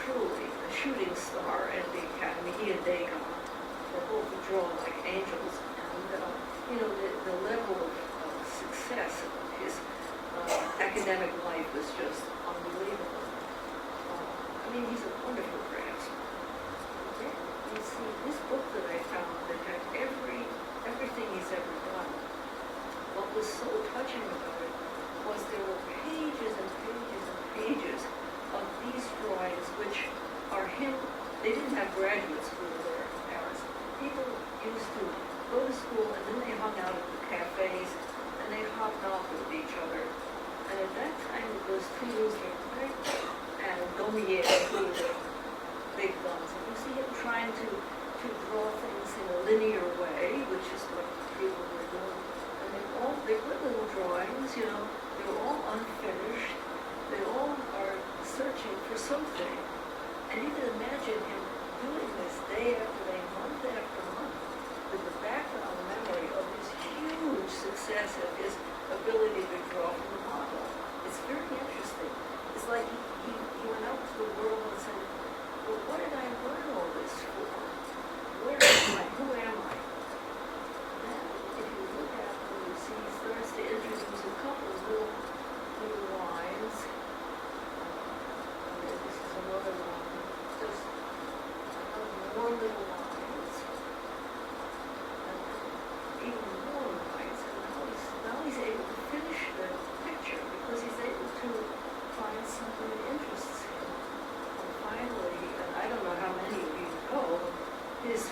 S2: truly a shooting star at the Academy. He and Dagon were both drawn like angels. And, you know, the level of success of his academic life was just unbelievable. I mean, he's a wonderful craftsman. Then you see this book that I found that had everything he's ever done. What was so touching about it was there were pages and pages and pages of these drawings, which are him. They didn't have graduate school there in Paris. People used to go to school and then they hung out at the cafes and they hobnobbed with each other. And at that time it was Toulouse-Lautrec and Daumier who were the big guns. And you see him trying to draw things in a linear way, which is what people were doing. And they're good little drawings, you know. They're all unfinished. They all are searching for something. And you can imagine him doing this day after day, month after month, with the background memory of his huge success and his ability to draw from the model. It's very interesting. It's like he went out to the world and said, well, what did I learn all this for? Where am I? Who am I? Then, if you look at him, you see he starts to introduce a couple of little lines. And this is another one. Just more little lines. And even more lines. And now he's able to finish the picture because he's able to find something that interests him. And finally, and I don't know how many of you know, his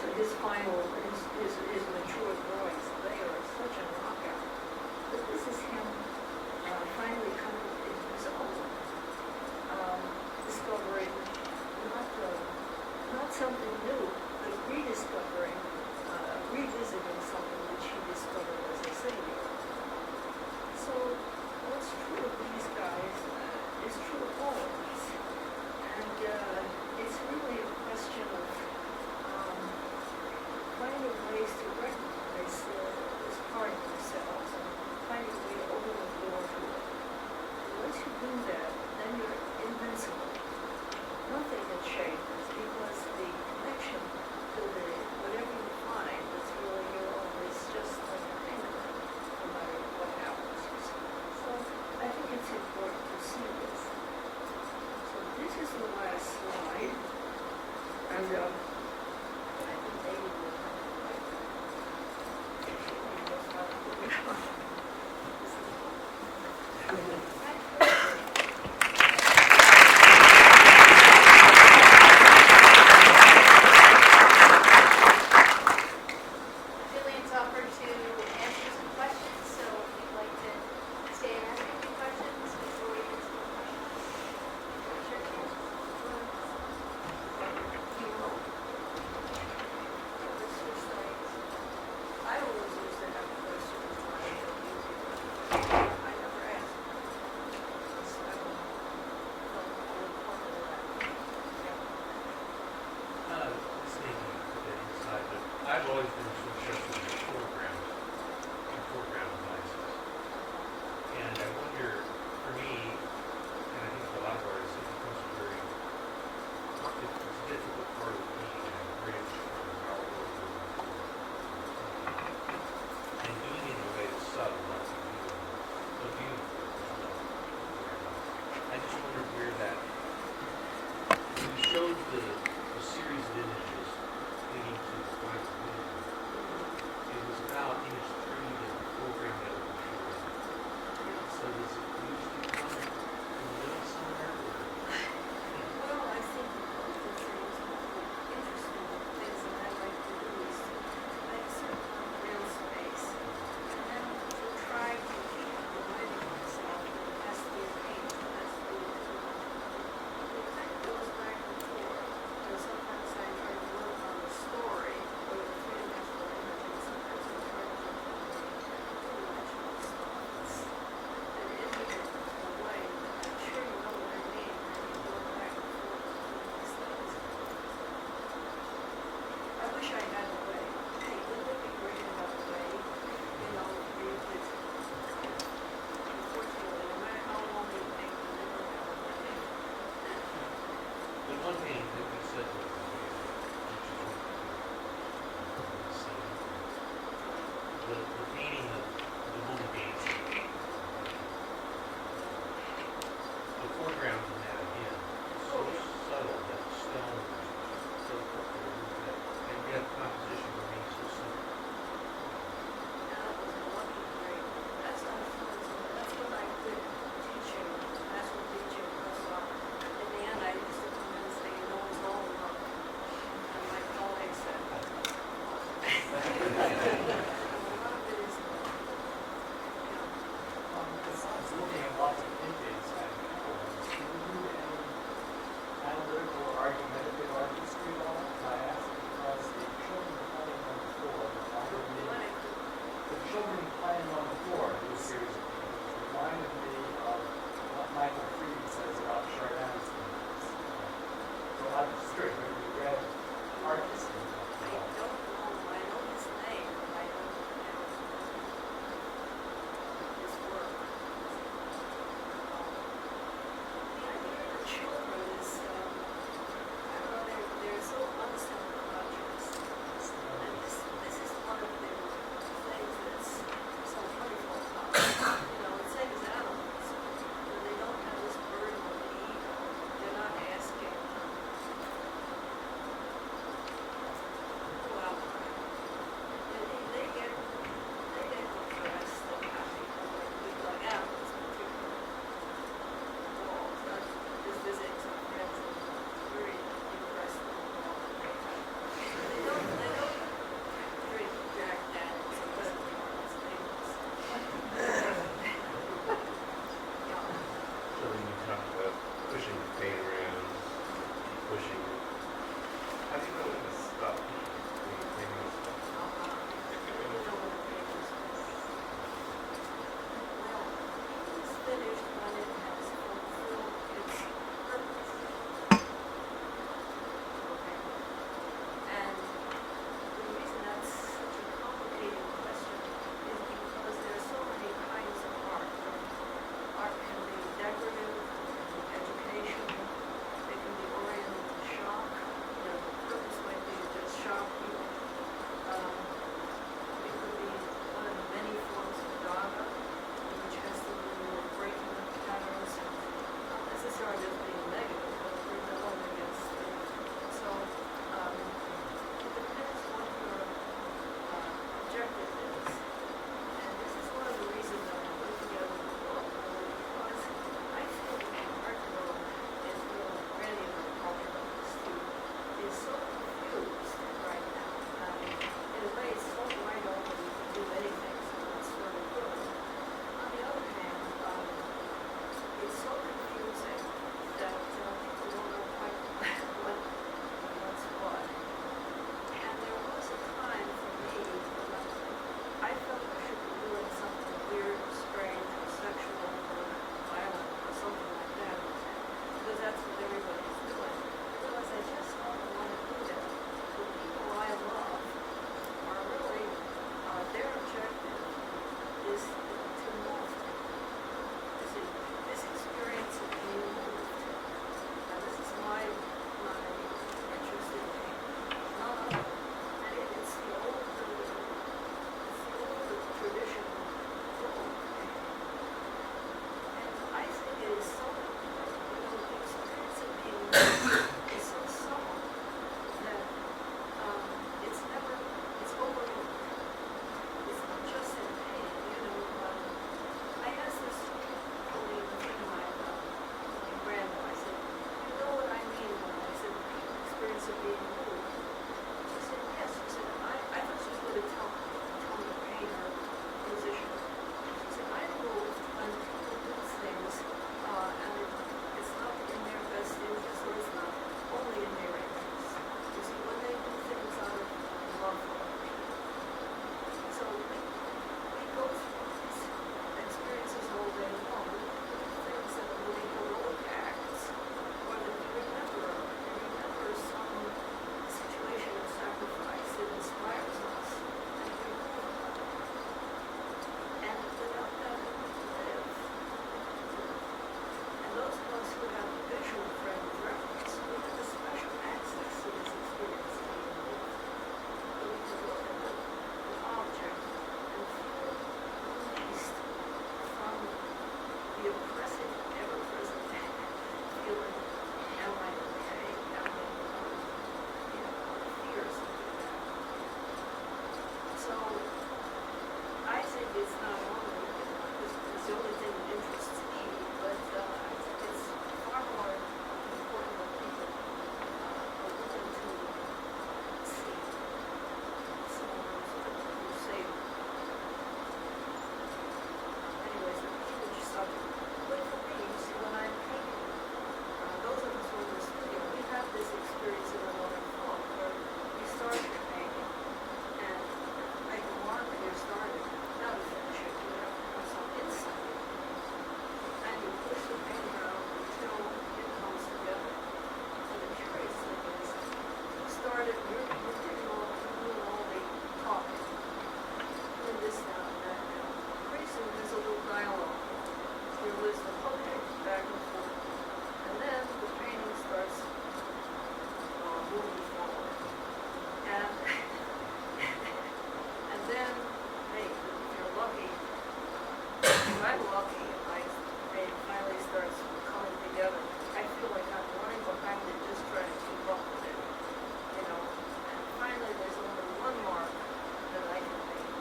S2: starts coming together, I feel like I'm running behind it, just trying to keep up with it, you know. And finally, there's only one mark that I can make,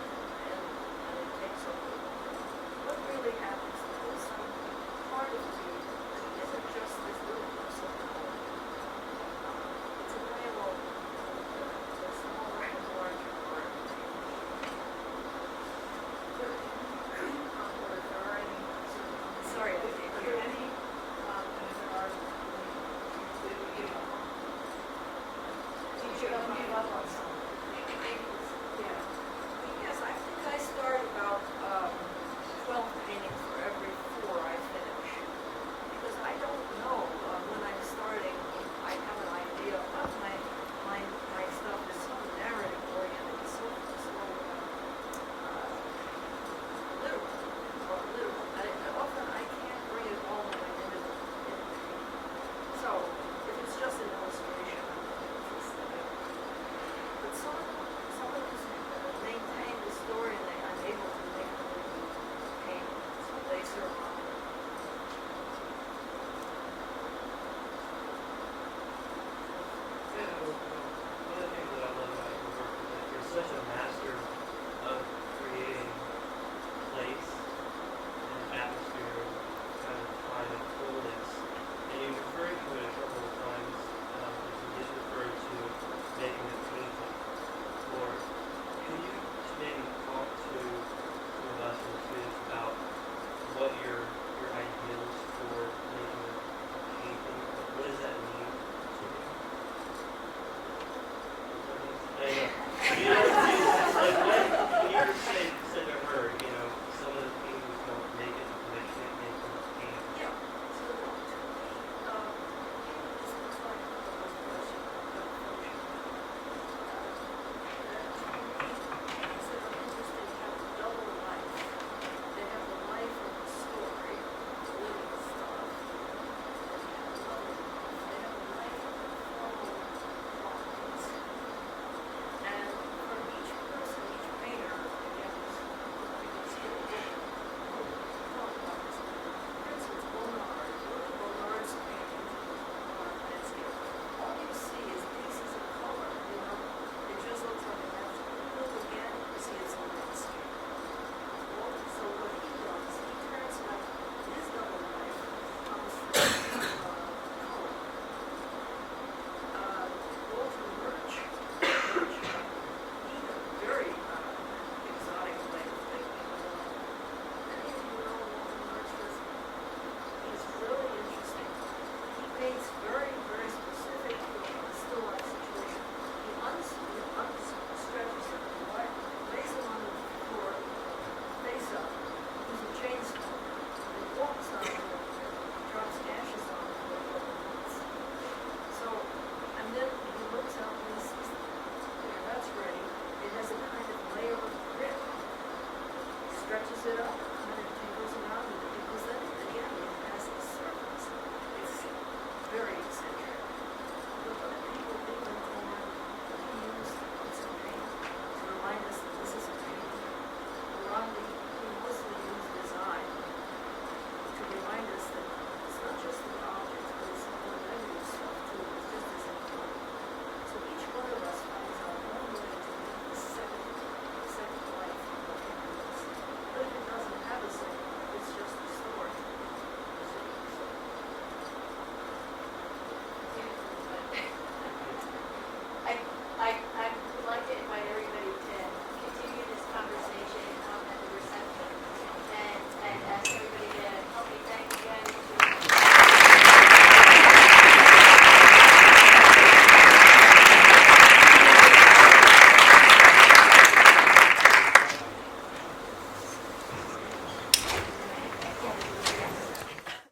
S2: and it takes over. What really happens is there's some part of me that isn't just this little person at home. It's a dialogue with a smaller and larger part of me. Sorry, I didn't hear any. Yes, I think I start about 12 paintings for every 4 I finish. Because I don't know when I'm starting, I have an idea of my stuff is so narrative oriented, so literal. Often I can't bring it all the way into the painting. So if it's just an illustration, I'm not interested in it. But some of these maintain the story and I'm able to make them into paintings, so they survive.
S3: Yeah, well, one of the things that I love about your work is that you're such a master of creating place and atmosphere, kind of time and fullness. And you referred to it a couple of times, you just referred to making a painting. Or can you just maybe talk to some of us and the students about what your ideals for making a painting, what does that mean to you? I know. You know, like when you said to her, you know, some of the paintings don't make it, they can't make them paint.
S2: Yeah. So to me, this looks like a question about function. Things that are interesting have a double life. They have the life of the story, the living stuff. They have a life of the formal drawings. And for each person, each painter, again, because here we talk about this. For instance, Bonnard, look at Bonnard's painting, Bonnard landscape. All you see is pieces of color, you know. It just looks like a natural. Look again, you see it's a landscape. Well, so what he does, he turns out his double life comes from color. Walter Murch, he had a very exotic way of thinking. Many of you know Walter Murch. He's really interesting. He paints very